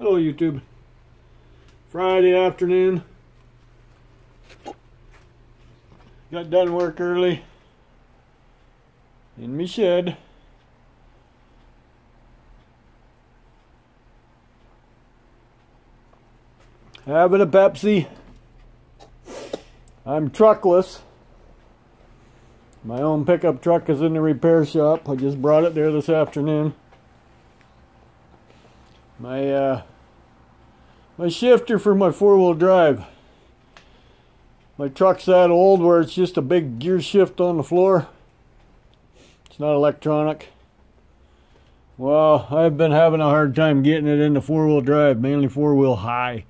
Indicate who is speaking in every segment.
Speaker 1: Hello YouTube. Friday afternoon. Got done work early in my shed. Having a Pepsi. I'm truckless. My own pickup truck is in the repair shop. I just brought it there this afternoon. My shifter for my four-wheel drive. My truck's that old where it's just a big gear shift on the floor. It's not electronic. Well, I've been having a hard time getting it into four-wheel drive, mainly four-wheel high.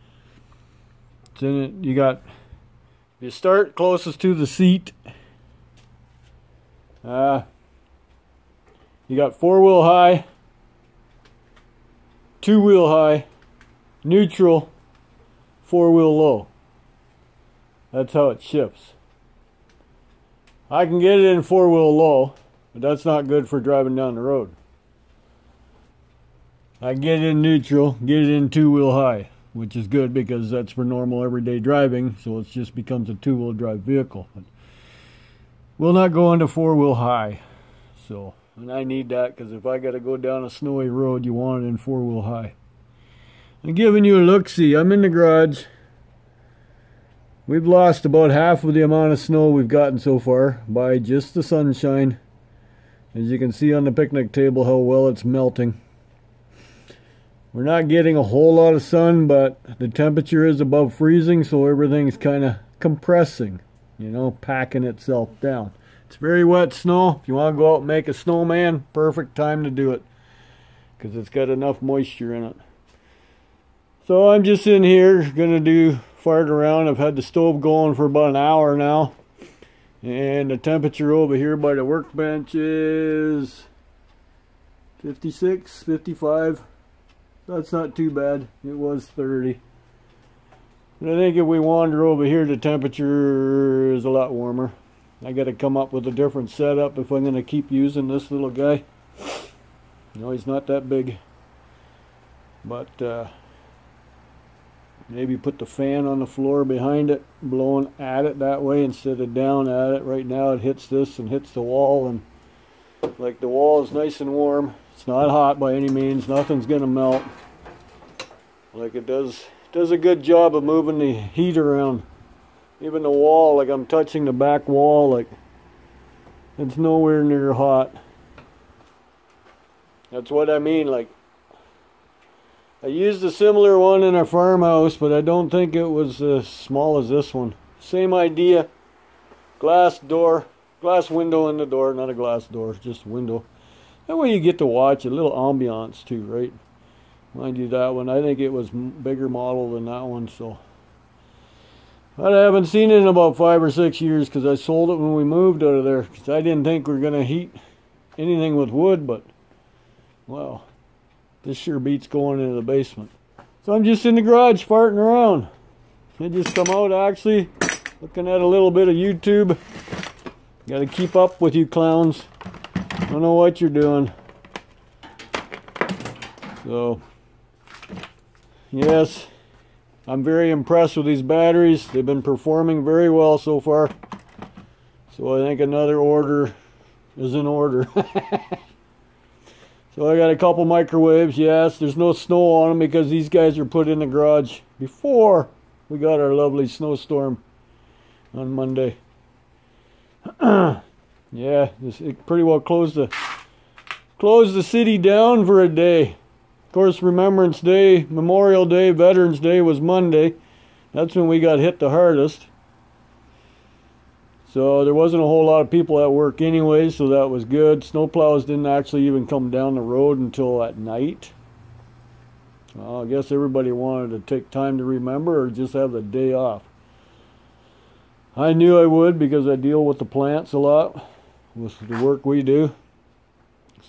Speaker 1: It's in it. You start closest to the seat. You got four-wheel high, two-wheel high, neutral, four-wheel low. That's how it shifts. I can get it in four-wheel low, but that's not good for driving down the road. I get it in neutral, get it in two-wheel high, which is good because that's for normal everyday driving, so it just becomes a two-wheel drive vehicle. But will not go into four-wheel high. So, and I need that because if I got to go down a snowy road, you want it in four-wheel high. I'm giving you a look-see. I'm in the garage. We've lost about half of the amount of snow we've gotten so far by just the sunshine. As you can see on the picnic table how well it's melting. We're not getting a whole lot of sun, but the temperature is above freezing, so everything's kind of compressing, you know, packing itself down. It's very wet snow. If you want to go out and make a snowman, perfect time to do it because it's got enough moisture in it. So I'm just in here gonna do fart around. I've had the stove going for about an hour now, and the temperature over here by the workbench is 56, 55. That's not too bad. It was 30. But I think if we wander over here, the temperature is a lot warmer. I got to come up with a different setup if I'm going to keep using this little guy. No, he's not that big. But maybe put the fan on the floor behind it, blowing at it that way instead of down at it. Right now it hits this and hits the wall, and like the wall is nice and warm. It's not hot by any means. Nothing's going to melt. Like it does a good job of moving the heat around. Even the wall, like I'm touching the back wall, like it's nowhere near hot. That's what I mean. Like I used a similar one in our farmhouse, but I don't think it was as small as this one. Same idea. Glass door, glass window in the door, not a glass door, just a window. That way you get to watch a little ambiance too, right? Mind you, that one, I think it was bigger model than that one, so. But I haven't seen it in about 5 or 6 years because I sold it when we moved out of there. Because I didn't think we were going to heat anything with wood, but, well, this sure beats going into the basement. So I'm just in the garage farting around. I just come out actually, looking at a little bit of YouTube. Got to keep up with you clowns. Don't know what you're doing. So, yes, I'm very impressed with these batteries. They've been performing very well so far. So I think another order is in order. So I got a couple microwaves. Yes, there's no snow on them because these guys were put in the garage before we got our lovely snowstorm on Monday. Yeah, it pretty well closed the city down for a day. Of course, Remembrance Day, Memorial Day, Veterans Day was Monday. That's when we got hit the hardest. So there wasn't a whole lot of people at work anyway, so that was good. Snowplows didn't actually even come down the road until at night. Well, I guess everybody wanted to take time to remember or just have the day off. I knew I would because I deal with the plants a lot with the work we do.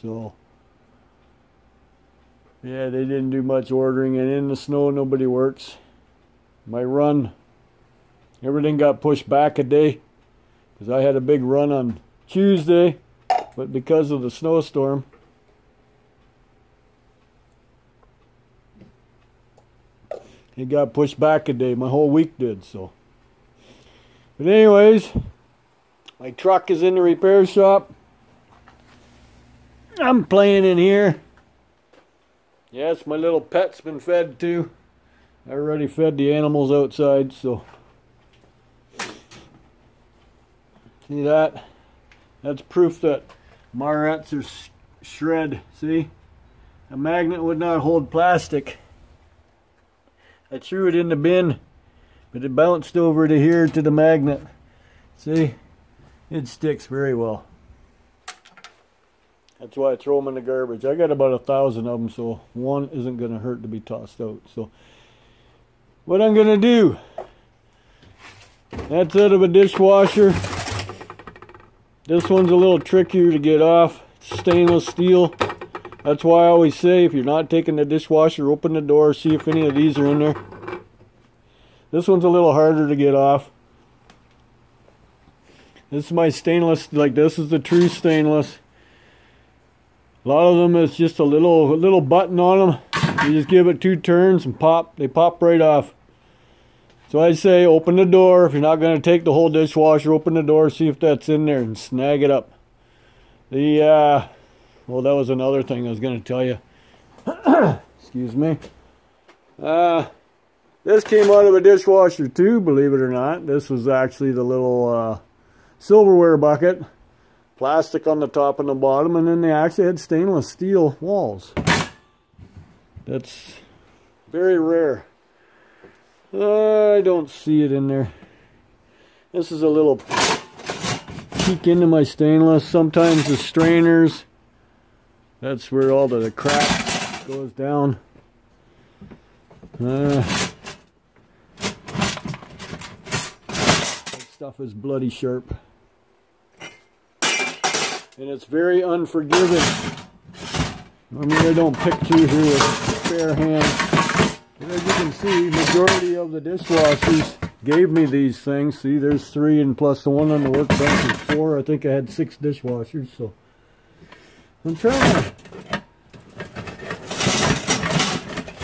Speaker 1: So, yeah, they didn't do much ordering, and in the snow nobody works. My run, everything got pushed back a day because I had a big run on Tuesday, but because of the snowstorm, It got pushed back a day. My whole week did, so. But anyways, my truck is in the repair shop. I'm playing in here. Yes, my little pet's been fed too. I already fed the animals outside, so. See that? That's proof that Marrettes are shred. See? A magnet would not hold plastic. I threw it in the bin, but it bounced over to here to the magnet. See? It sticks very well. That's why I throw them in the garbage. I got about 1,000 of them, so one isn't going to hurt to be tossed out. So, what I'm going to do, that's out of a dishwasher. This one's a little trickier to get off. It's stainless steel. That's why I always say, if you're not taking the dishwasher, open the door, see if any of these are in there. This one's a little harder to get off. This is my stainless, like this is the true stainless. A lot of them, it's just a little button on them. You just give it 2 turns and pop. They pop right off. So I say open the door. If you're not going to take the whole dishwasher, open the door, see if that's in there and snag it up. Well, that was another thing I was going to tell you. Excuse me. This came out of a dishwasher too, believe it or not. This was actually the little silverware bucket. Plastic on the top and the bottom, and then they actually had stainless steel walls. That's very rare. I don't see it in there. This is a little peek into my stainless. Sometimes the strainers, that's where all the crap goes down. That stuff is bloody sharp. And it's very unforgiving. I mean, I don't pick through here with bare hands. And as you can see, majority of the dishwashers gave me these things. See, there's 3, and plus the one on the workbench is 4. I think I had 6 dishwashers, so I'm trying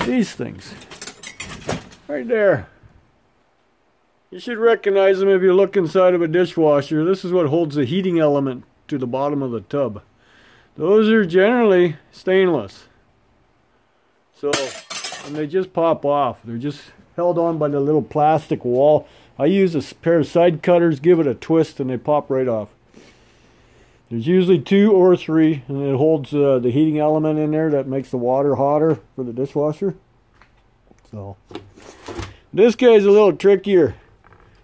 Speaker 1: these things. Right there. You should recognize them if you look inside of a dishwasher. This is what holds the heating element to the bottom of the tub. Those are generally stainless. So, and they just pop off. They're just held on by the little plastic wall. I use a pair of side cutters, give it a twist, and they pop right off. There's usually 2 or 3, and it holds the heating element in there that makes the water hotter for the dishwasher. So, this guy's a little trickier.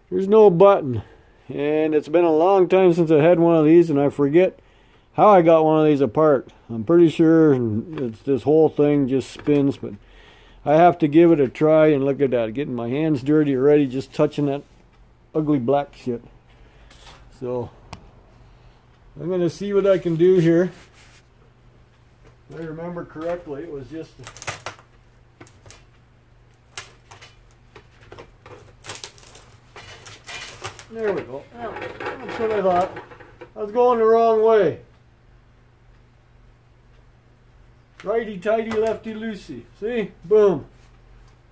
Speaker 1: There's no button. And it's been a long time since I had one of these, and I forget how I got one of these apart. I'm pretty sure it's this whole thing just spins, but I have to give it a try. And look at that, getting my hands dirty already just touching that ugly black shit. So I'm going to see what I can do here. If I remember correctly, it was just there we go. That's what I thought. I was going the wrong way. Righty tighty, lefty loosey. See? Boom.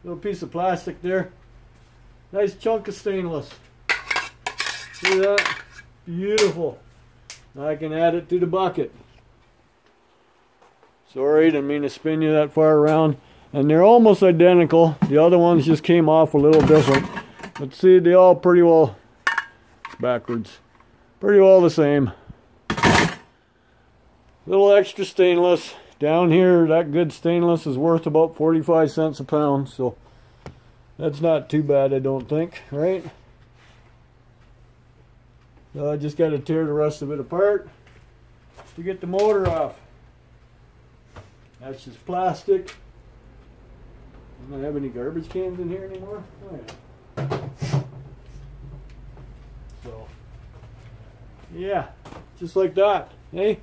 Speaker 1: Little piece of plastic there. Nice chunk of stainless. See that? Beautiful. Now I can add it to the bucket. Sorry, didn't mean to spin you that far around. And they're almost identical. The other ones just came off a little different. But see, they all pretty well backwards. Pretty well the same. Little extra stainless. Down here, that good stainless is worth about 45 cents a pound, so that's not too bad, I don't think, right? So I just got to tear the rest of it apart to get the motor off. That's just plastic. I don't have any garbage cans in here anymore. Oh, yeah. So, yeah, just like that, hey?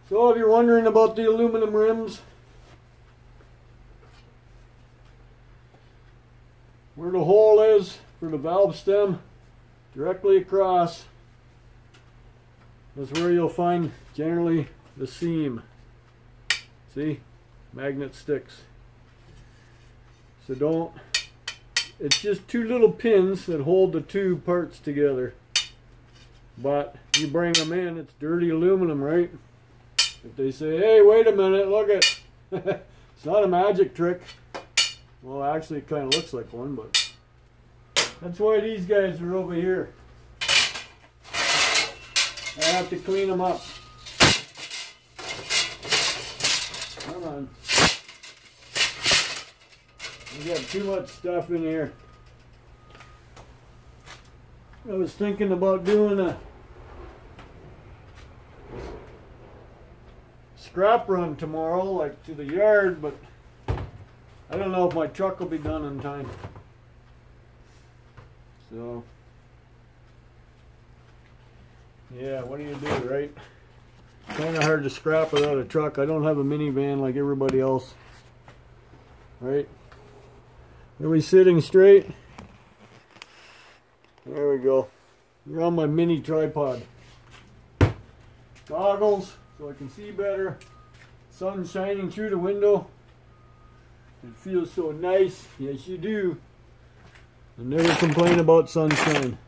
Speaker 1: So if you're wondering about the aluminum rims, where the hole is for the valve stem, directly across, is where you'll find generally the seam. See? Magnet sticks. So don't, it's just two little pins that hold the two parts together. But you bring them in, it's dirty aluminum, right? If they say, hey, wait a minute, look at, it's not a magic trick. Well, actually it kind of looks like one, but that's why these guys are over here. I have to clean them up. Come on. We got too much stuff in here. I was thinking about doing a scrap run tomorrow, like to the yard, but I don't know if my truck will be done in time. So, yeah, what do you do, right? Kind of hard to scrap without a truck. I don't have a minivan like everybody else, right? Are we sitting straight? There we go. You're on my mini tripod. Goggles so I can see better. Sun shining through the window. It feels so nice. Yes, you do. I never complain about sunshine.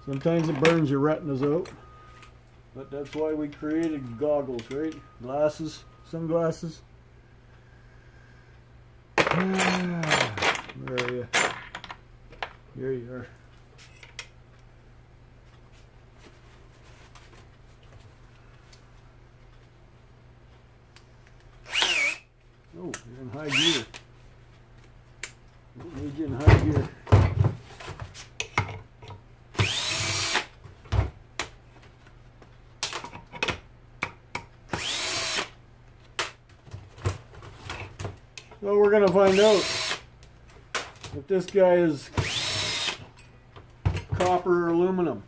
Speaker 1: Sometimes it burns your retinas out. But that's why we created goggles, right? Glasses, sunglasses. Where are you? Here you are. Oh, you're in high gear. Don't need you in high gear. Well, we're going to find out if this guy is copper or aluminum.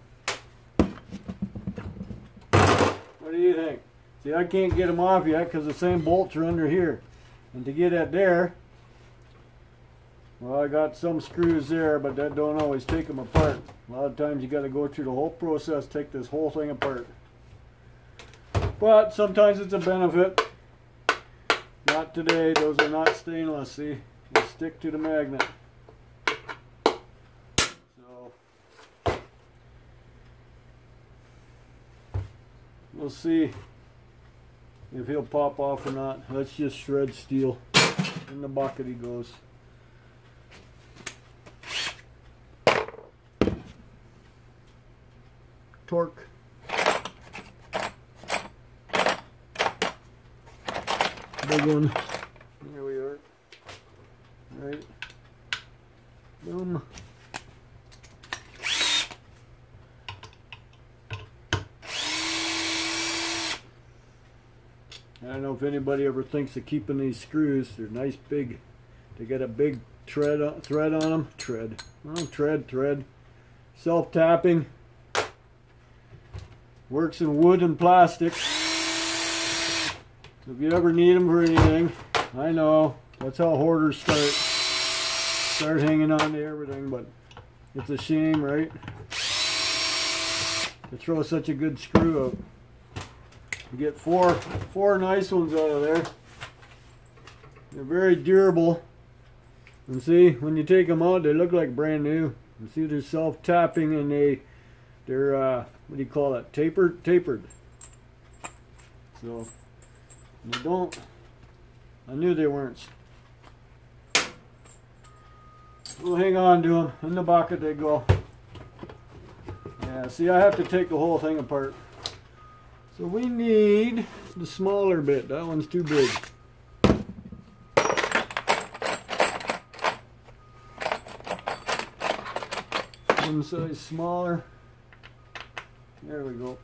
Speaker 1: What do you think? See, I can't get them off yet because the same bolts are under here. And to get at there, well, I got some screws there, but that don't always take them apart. A lot of times you got to go through the whole process, take this whole thing apart. But sometimes it's a benefit. Not today, those are not stainless, see? They stick to the magnet. So, we'll see if he'll pop off or not. Let's just shred steel. In the bucket he goes. Torque. Big one. There we are. Right. Boom. I don't know if anybody ever thinks of keeping these screws. They're nice big. They got a big thread on them. Thread. Self-tapping. Works in wood and plastic. If you ever need them for anything, I know that's how hoarders start hanging on to everything, but it's a shame, right? To throw such a good screw out. You get four nice ones out of there. They're very durable. And see, when you take them out, they look like brand new. You see, they're self-tapping and they're what do you call that? Tapered. So. They don't. I knew they weren't. We'll hang on to them. In the bucket they go. Yeah, see, I have to take the whole thing apart. So we need the smaller bit. That one's too big. One size smaller. There we go.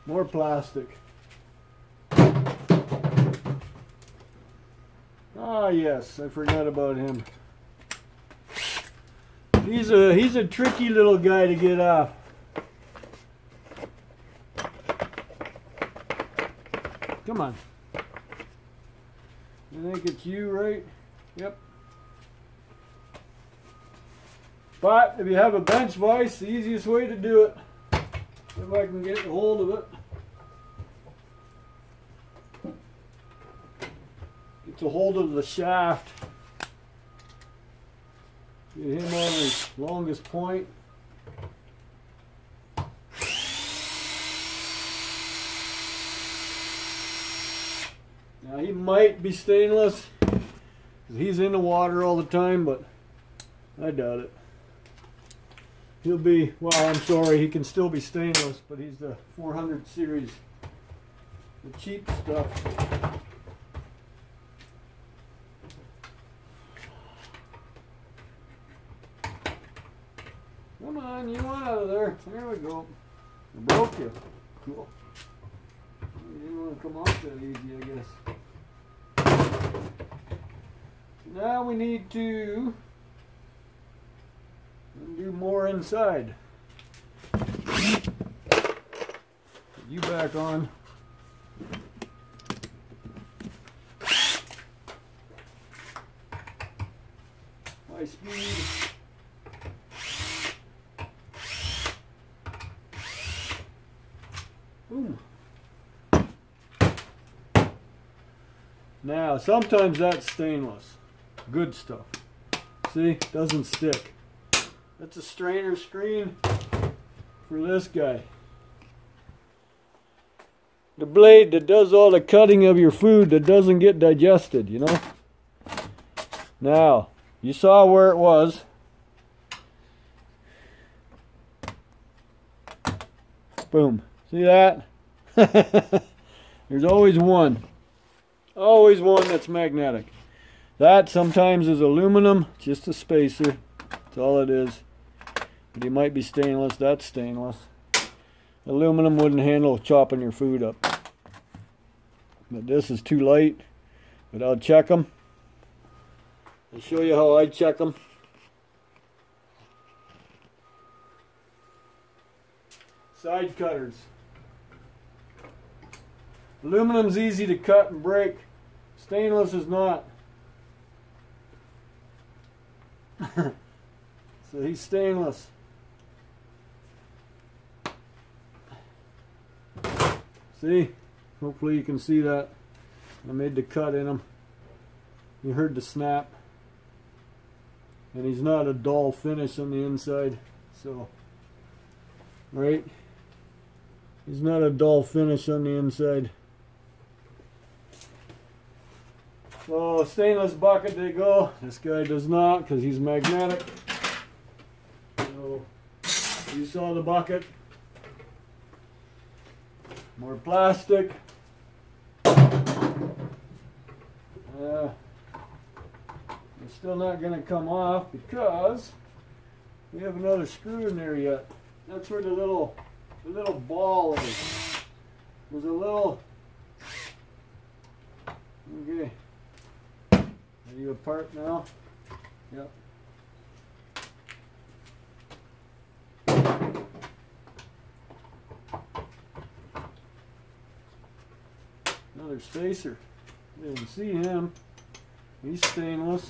Speaker 1: More plastic. Ah, yes, I forgot about him. He's a tricky little guy to get off. Come on. I think it's you, right? Yep. But if you have a bench vise, the easiest way to do it, if I can get a hold of it, get a hold of the shaft. Get him on his longest point. Now he might be stainless, 'cause he's in the water all the time, but I doubt it. He'll be, well, I'm sorry, he can still be stainless, but he's the 400 series, the cheap stuff. Come on, you want out of there. There we go. I broke you. Cool. You didn't want to come off that easy, I guess. Now we need to do more inside. Put you back on. High speed. Boom. Now, sometimes that's stainless. Good stuff. See, doesn't stick. That's a strainer screen for this guy. The blade that does all the cutting of your food that doesn't get digested, you know? Now, you saw where it was. Boom. See that? There's always one. Always one that's magnetic. That sometimes is aluminum, just a spacer. That's all it is. But it might be stainless. That's stainless. Aluminum wouldn't handle chopping your food up. But this is too light. But I'll check them. I'll show you how I check them. Side cutters. Aluminum's easy to cut and break. Stainless is not. So he's stainless. See? Hopefully you can see that. I made the cut in him. You heard the snap. And he's not a dull finish on the inside. So, right? He's not a dull finish on the inside. So, stainless bucket they go. This guy does not because he's magnetic. So, you saw the bucket. More plastic. It's still not going to come off because we have another screw in there yet. That's where the little ball is. There's a little. Okay. Are you apart now? Yep. Another spacer. You can see him. He's stainless.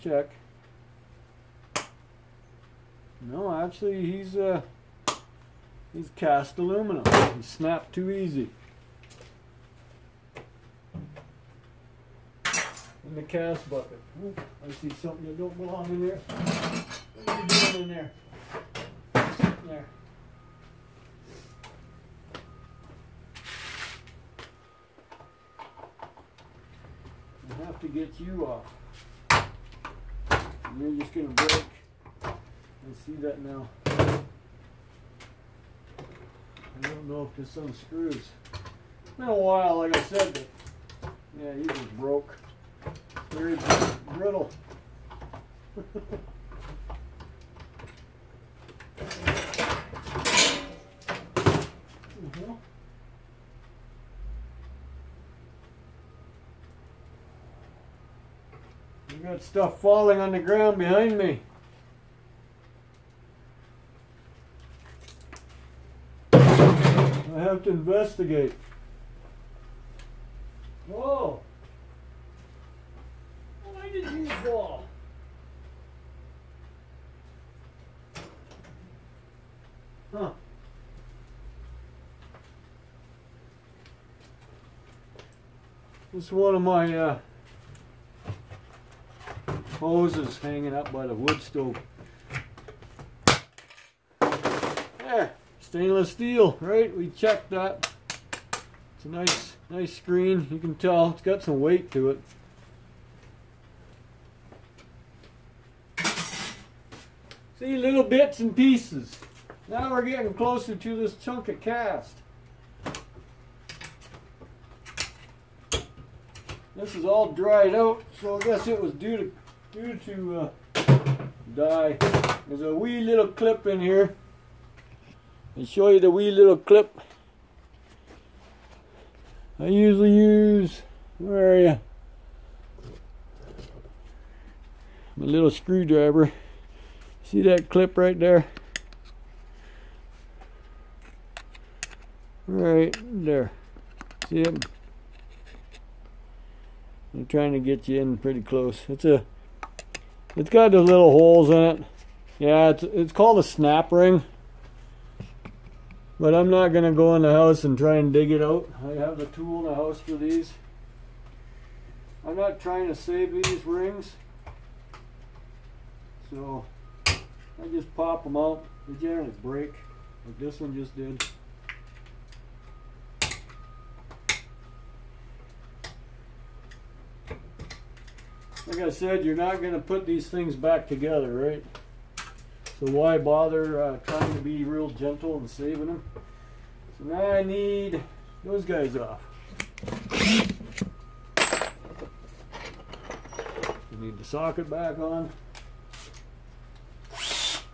Speaker 1: Check. No, actually he's cast aluminum. He snapped too easy. In the cast bucket. Ooh, I see something that don't belong in there. What are you doing in there? There. I have to get you off. And you're just going to break. I see that now. I don't know if this unscrews. It's been a while, like I said, but yeah, he just broke. Very brittle. I got stuff falling on the ground behind me. I have to investigate. Whoa! Why did you fall? Huh. This is one of my hoses hanging up by the wood stove. There, stainless steel, right? We checked that. It's a nice screen. You can tell it's got some weight to it. See, little bits and pieces. Now we're getting closer to this chunk of cast. This is all dried out, so I guess it was due to die. There's a wee little clip in here. I'll show you the wee little clip. I usually use, where are you? My little screwdriver. See that clip right there? Right there. See it? I'm trying to get you in pretty close. It's got those little holes in it. Yeah, it's called a snap ring. But I'm not gonna go in the house and try and dig it out. I have the tool in the house for these. I'm not trying to save these rings. So I just pop them out. They generally break, like this one just did. Like I said, you're not going to put these things back together, right? So why bother trying to be real gentle and saving them? So now I need those guys off. I need the socket back on.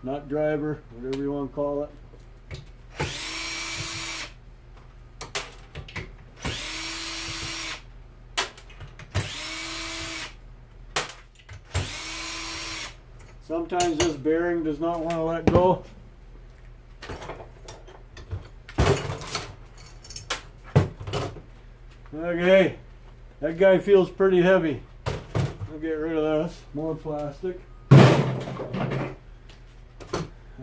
Speaker 1: Nut driver, whatever you want to call it. Sometimes this bearing does not want to let go. Okay, that guy feels pretty heavy. I'll get rid of this. More plastic. I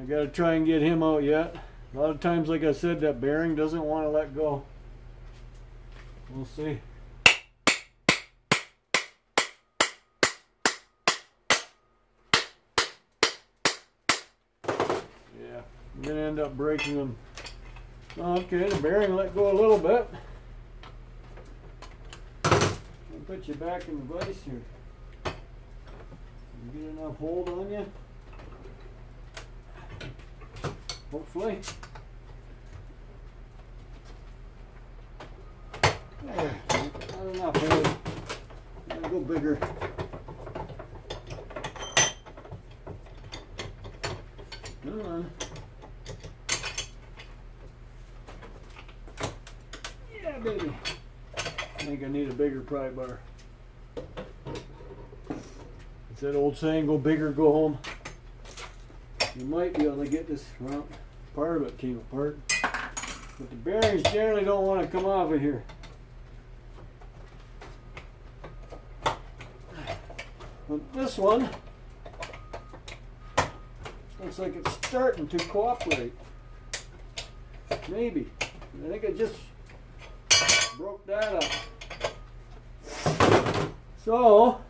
Speaker 1: gotta try and get him out yet. A lot of times, like I said, that bearing doesn't want to let go. We'll see. I'm going to end up breaking them. Okay, the bearing let go a little bit. I'll put you back in the vise here. You get enough hold on you? Hopefully. There, not enough hold. Gotta go bigger. Come on. Baby. I think I need a bigger pry bar. It's that old saying, go big or go home. You might be able to get this around. Part of it came apart. But the bearings generally don't want to come off of here. But this one looks like it's starting to cooperate. Maybe. I think I just broke that up. So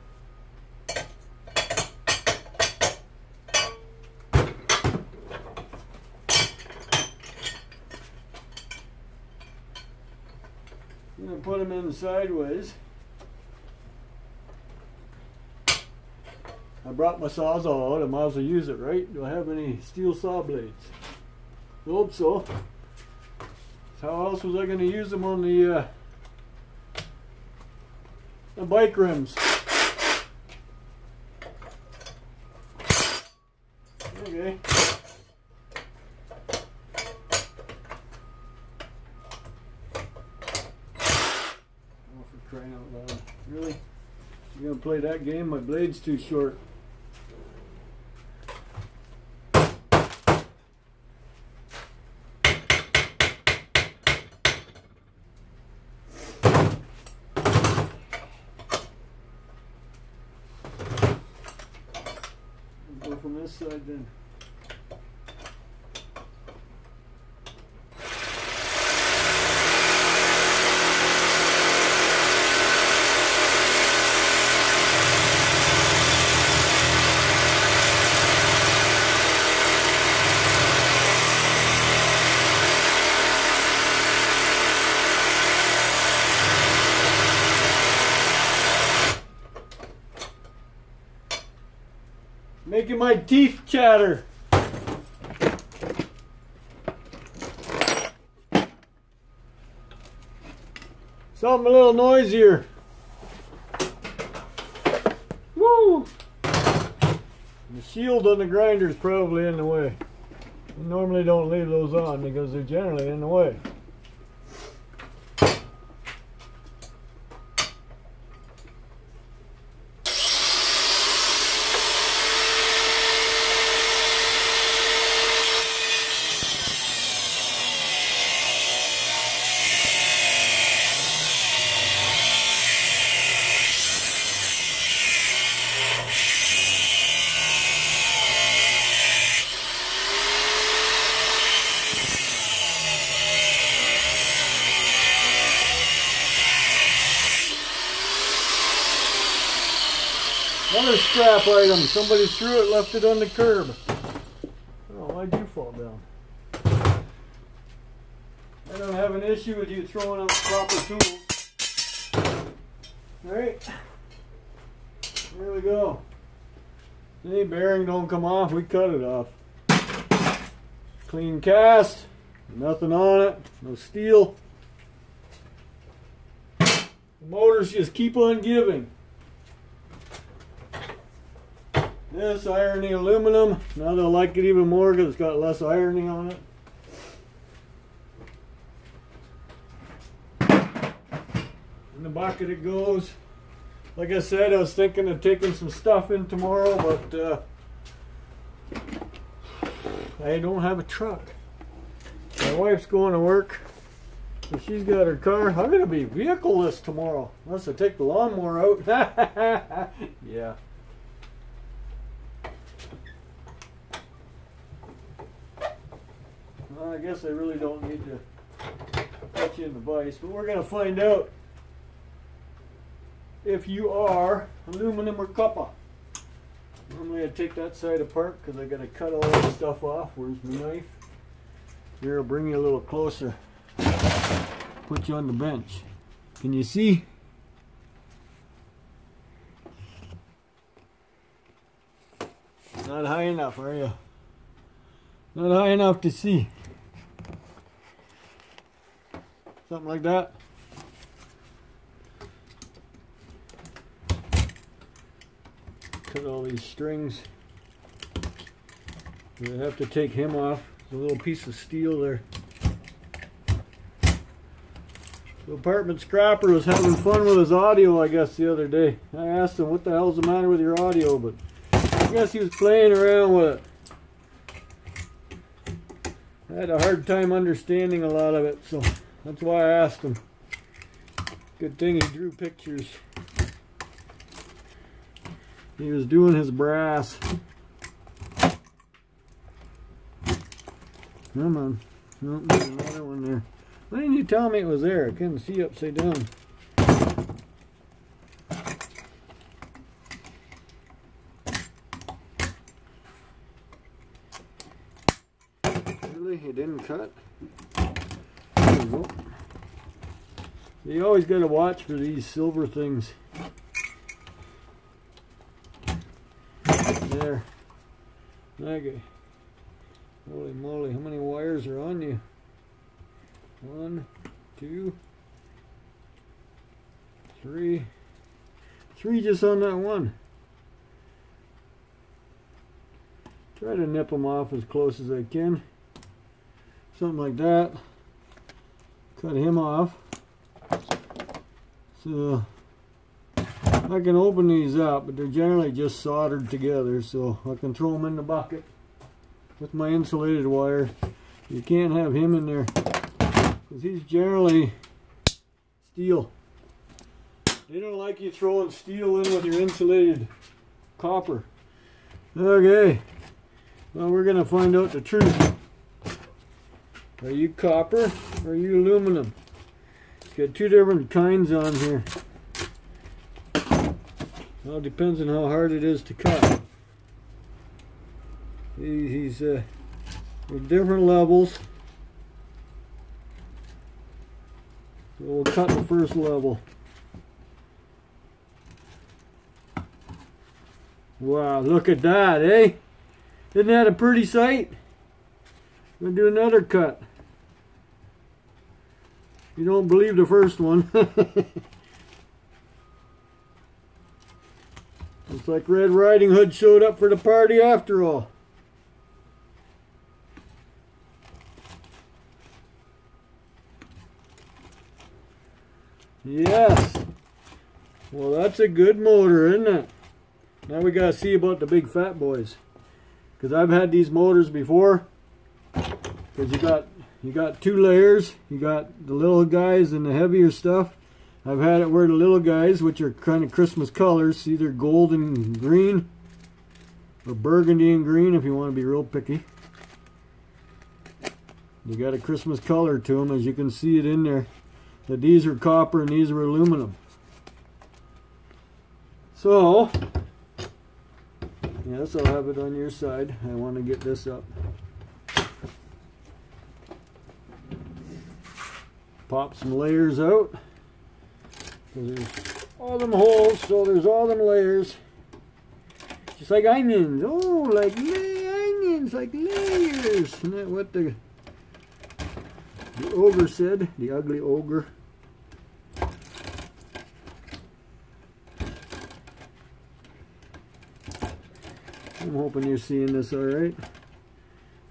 Speaker 1: I'm going to put them in sideways. I brought my sawzall out. I might as well use it, right? Do I have any steel saw blades? Hope so. How else was I going to use them on the bike rims? Okay. Oh, for crying out loud. Really? You're going to play that game. My blade's too short. Go from this side then. Making my teeth chatter. Something a little noisier. Woo! The shield on the grinder is probably in the way. You normally don't leave those on because they're generally in the way. Another scrap item. Somebody threw it, left it on the curb. Oh, why'd you fall down? I don't have an issue with you throwing out proper tools. Alright. Here we go. See, bearing don't come off, we cut it off. Clean cast. Nothing on it. No steel. The motors just keep on giving. This irony aluminum, now they'll like it even more because it's got less irony on it. In the bucket it goes. Like I said, I was thinking of taking some stuff in tomorrow, but I don't have a truck. My wife's going to work, so she's got her car. I'm going to be vehicleless tomorrow, unless I take the lawnmower out. Yeah. Well, I guess I really don't need to put you in the vise, but we're going to find out if you are aluminum or copper. Normally I take that side apart because I got to cut all this stuff off. Where's my knife? Here, I'll bring you a little closer. Put you on the bench. Can you see? Not high enough, are you? Not high enough to see. Something like that. Cut all these strings. I have to take him off. There's a little piece of steel there. The apartment scrapper was having fun with his audio, I guess, the other day. I asked him, what the hell's the matter with your audio? But I guess he was playing around with it. I had a hard time understanding a lot of it, so that's why I asked him. Good thing he drew pictures. He was doing his brass. Come on. Oh, there's another one there. Why didn't you tell me it was there? I couldn't see upside down. Really? It didn't cut? There we go. You always got to watch for these silver things. There. Okay. Holy moly, how many wires are on you? 1, 2, 3. 3 just on that one. Try to nip them off as close as I can. Something like that. Cut him off. So I can open these up, but they're generally just soldered together, so I can throw them in the bucket with my insulated wire. You can't have him in there because he's generally steel. They don't like you throwing steel in with your insulated copper. Okay, well, we're going to find out the truth. Are you copper or are you aluminum? It's got two different kinds on here. Well, it depends on how hard it is to cut. There's different levels. So we'll cut the first level. Wow, look at that, eh? Isn't that a pretty sight? I'm going to do another cut. You don't believe the first one. Looks like Red Riding Hood showed up for the party after all. Yes. Well, that's a good motor, isn't it? Now we gotta see about the big fat boys. Because I've had these motors before. Because you got two layers. You got the little guys and the heavier stuff. I've had it where the little guys, which are kind of Christmas colors, either gold and green or burgundy and green if you want to be real picky. You got a Christmas color to them, as you can see it in there. That these are copper and these are aluminum. So, yes, I'll have it on your side. I want to get this up. Pop some layers out. There's all them holes, so there's all them layers. Just like onions. Oh, like onions, like layers. Isn't that what the ogre said? The ugly ogre. I'm hoping you're seeing this alright.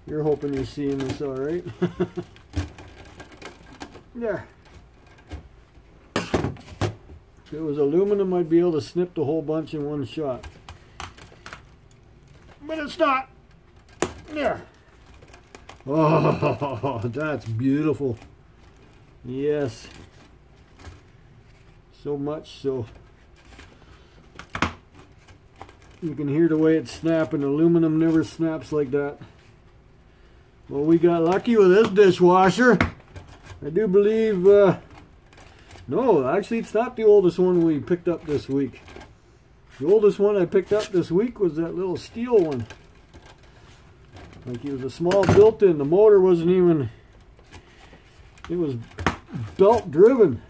Speaker 1: You're hoping you're seeing this alright. There. If it was aluminum, I'd be able to snip the whole bunch in one shot. But it's not. There. Oh, that's beautiful. Yes. So much so. You can hear the way it's snapping. Aluminum never snaps like that. Well, we got lucky with this dishwasher. I do believe, no, actually it's not the oldest one we picked up this week. The oldest one I picked up this week was that little steel one. Like, it was a small built-in. The motor wasn't even, it was belt driven.